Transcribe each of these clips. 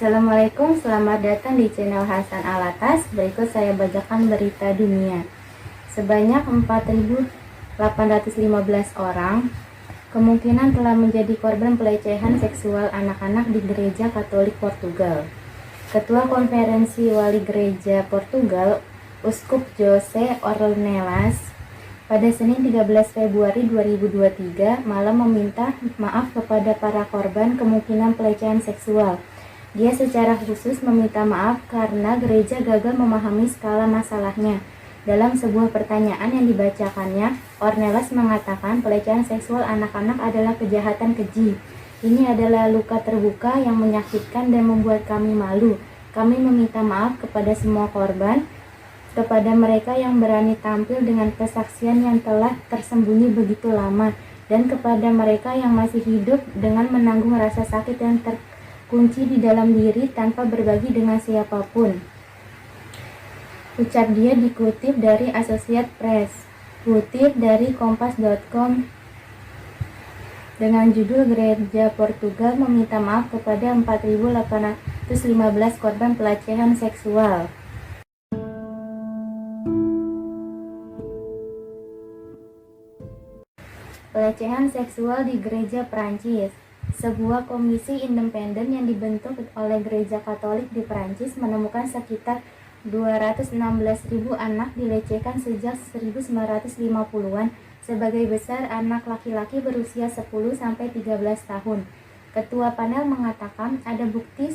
Assalamualaikum, selamat datang di channel Hasan Alatas. Berikut saya bacakan berita dunia. Sebanyak 4.815 orang kemungkinan telah menjadi korban pelecehan seksual anak-anak di Gereja Katolik Portugal. Ketua Konferensi Wali Gereja Portugal, Uskup José Ornelas, pada Senin 13 Februari 2023 malam meminta maaf kepada para korban kemungkinan pelecehan seksual. Dia secara khusus meminta maaf karena gereja gagal memahami skala masalahnya. Dalam sebuah pertanyaan yang dibacakannya, Ornelas mengatakan pelecehan seksual anak-anak adalah kejahatan keji. Ini adalah luka terbuka yang menyakitkan dan membuat kami malu. Kami meminta maaf kepada semua korban, kepada mereka yang berani tampil dengan kesaksian yang telah tersembunyi begitu lama, dan kepada mereka yang masih hidup dengan menanggung rasa sakit yang terkunci di dalam diri tanpa berbagi dengan siapapun. Ucap dia dikutip dari Associated Press. Kutip dari Kompas.com dengan judul Gereja Portugal meminta maaf kepada 4.815 korban pelecehan seksual. Pelecehan seksual di Gereja Prancis. Sebuah komisi independen yang dibentuk oleh Gereja Katolik di Prancis menemukan sekitar 216.000 anak dilecehkan sejak 1950-an, sebagai besar anak laki-laki berusia 10-13 tahun. Ketua panel mengatakan ada bukti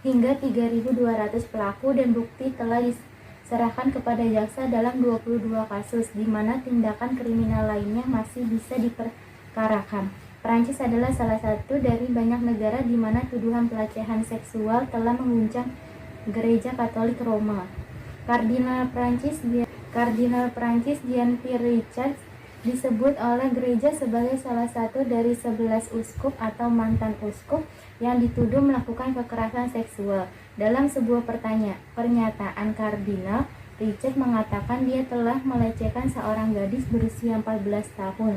hingga 3.200 pelaku dan bukti telah diserahkan kepada jaksa dalam 22 kasus, di mana tindakan kriminal lainnya masih bisa diperkarakan. Prancis adalah salah satu dari banyak negara di mana tuduhan pelecehan seksual telah mengguncang Gereja Katolik Roma. Kardinal Prancis Jean-Pierre Richard disebut oleh gereja sebagai salah satu dari 11 uskup atau mantan uskup yang dituduh melakukan kekerasan seksual. Dalam sebuah pernyataan, Kardinal Richard mengatakan dia telah melecehkan seorang gadis berusia 14 tahun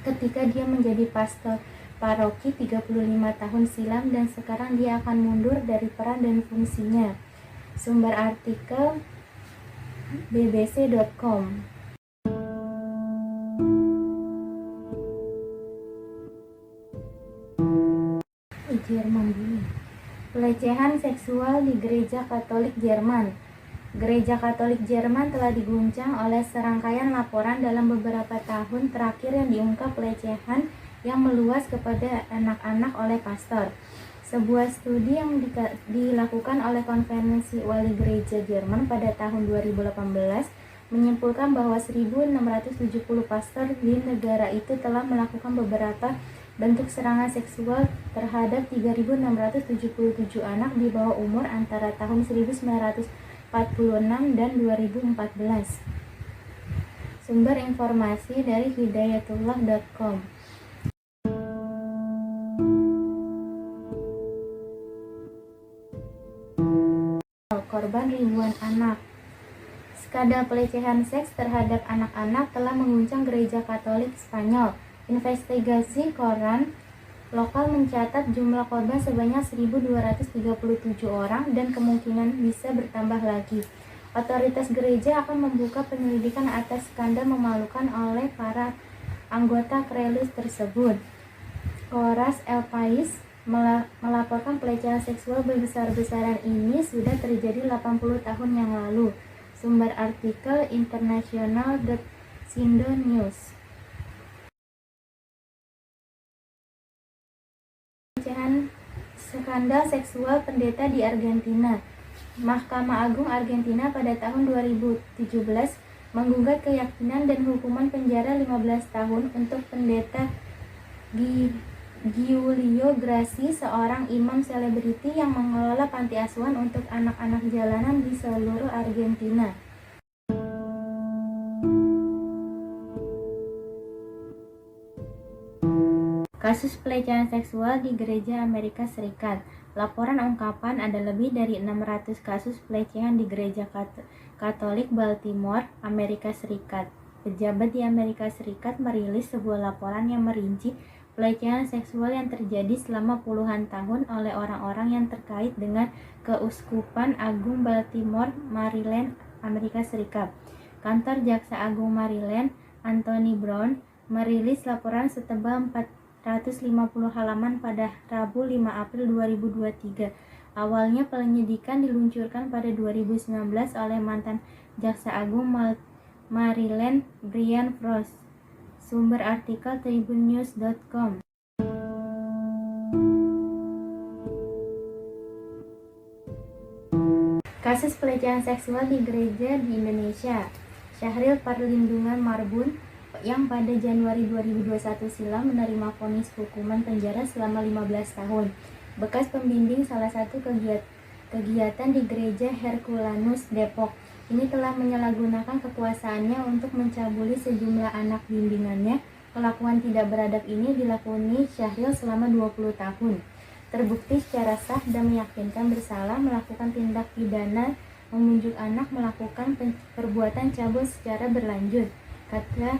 ketika dia menjadi pastor paroki 35 tahun silam, dan sekarang dia akan mundur dari peran dan fungsinya. Sumber artikel bbc.com. Jerman dulu. Pelecehan seksual di Gereja Katolik Jerman. Gereja Katolik Jerman telah diguncang oleh serangkaian laporan dalam beberapa tahun terakhir yang diungkap pelecehan yang meluas kepada anak-anak oleh pastor. Sebuah studi yang dilakukan oleh Konferensi Wali Gereja Jerman pada tahun 2018 menyimpulkan bahwa 1.670 pastor di negara itu telah melakukan beberapa bentuk serangan seksual terhadap 3.677 anak di bawah umur antara tahun 1946 dan 2014. Sumber informasi dari hidayatullah.com. Korban ribuan anak. Skandal pelecehan seks terhadap anak-anak telah mengguncang Gereja Katolik Spanyol. Investigasi koran lokal mencatat jumlah korban sebanyak 1.237 orang dan kemungkinan bisa bertambah lagi. Otoritas gereja akan membuka penyelidikan atas skandal memalukan oleh para anggota Kreus tersebut. Horas El Pais melaporkan pelecehan seksual besar-besaran ini sudah terjadi 80 tahun yang lalu. Sumber artikel international.sindo news. Skandal seksual pendeta di Argentina. Mahkamah Agung Argentina pada tahun 2017 menggugat keyakinan dan hukuman penjara 15 tahun untuk pendeta Giulio Grassi, seorang imam selebriti yang mengelola panti asuhan untuk anak-anak jalanan di seluruh Argentina. Kasus pelecehan seksual di Gereja Amerika Serikat. Laporan ungkapan ada lebih dari 600 kasus pelecehan di Gereja Katolik Baltimore, Amerika Serikat. Pejabat di Amerika Serikat merilis sebuah laporan yang merinci pelecehan seksual yang terjadi selama puluhan tahun oleh orang-orang yang terkait dengan Keuskupan Agung Baltimore, Maryland, Amerika Serikat. Kantor Jaksa Agung Maryland, Anthony Brown, merilis laporan setebal 450 halaman pada Rabu 5 April 2023. Awalnya penyidikan diluncurkan pada 2019 oleh mantan Jaksa Agung Maryland, Brian Frost. Sumber artikel tribunnews.com. Kasus pelecehan seksual di gereja di Indonesia. Syahril Perlindungan Marbun yang pada Januari 2021 silam menerima vonis hukuman penjara selama 15 tahun. Bekas pembimbing salah satu kegiatan di gereja Herculanus Depok ini telah menyalahgunakan kekuasaannya untuk mencabuli sejumlah anak bimbingannya. Kelakuan tidak beradab ini dilakoni Syahril selama 20 tahun. Terbukti secara sah dan meyakinkan bersalah melakukan tindak pidana memunjuk anak melakukan perbuatan cabul secara berlanjut, kata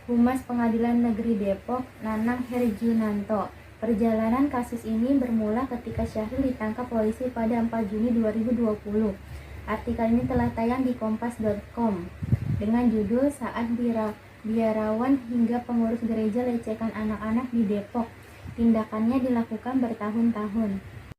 Humas Pengadilan Negeri Depok, Nanang Herjunanto. Perjalanan kasus ini bermula ketika Syahril ditangkap polisi pada 4 Juni 2020. Artikel ini telah tayang di kompas.com dengan judul Saat Biarawan hingga Pengurus Gereja Lecehkan Anak-anak di Depok. Tindakannya dilakukan bertahun-tahun.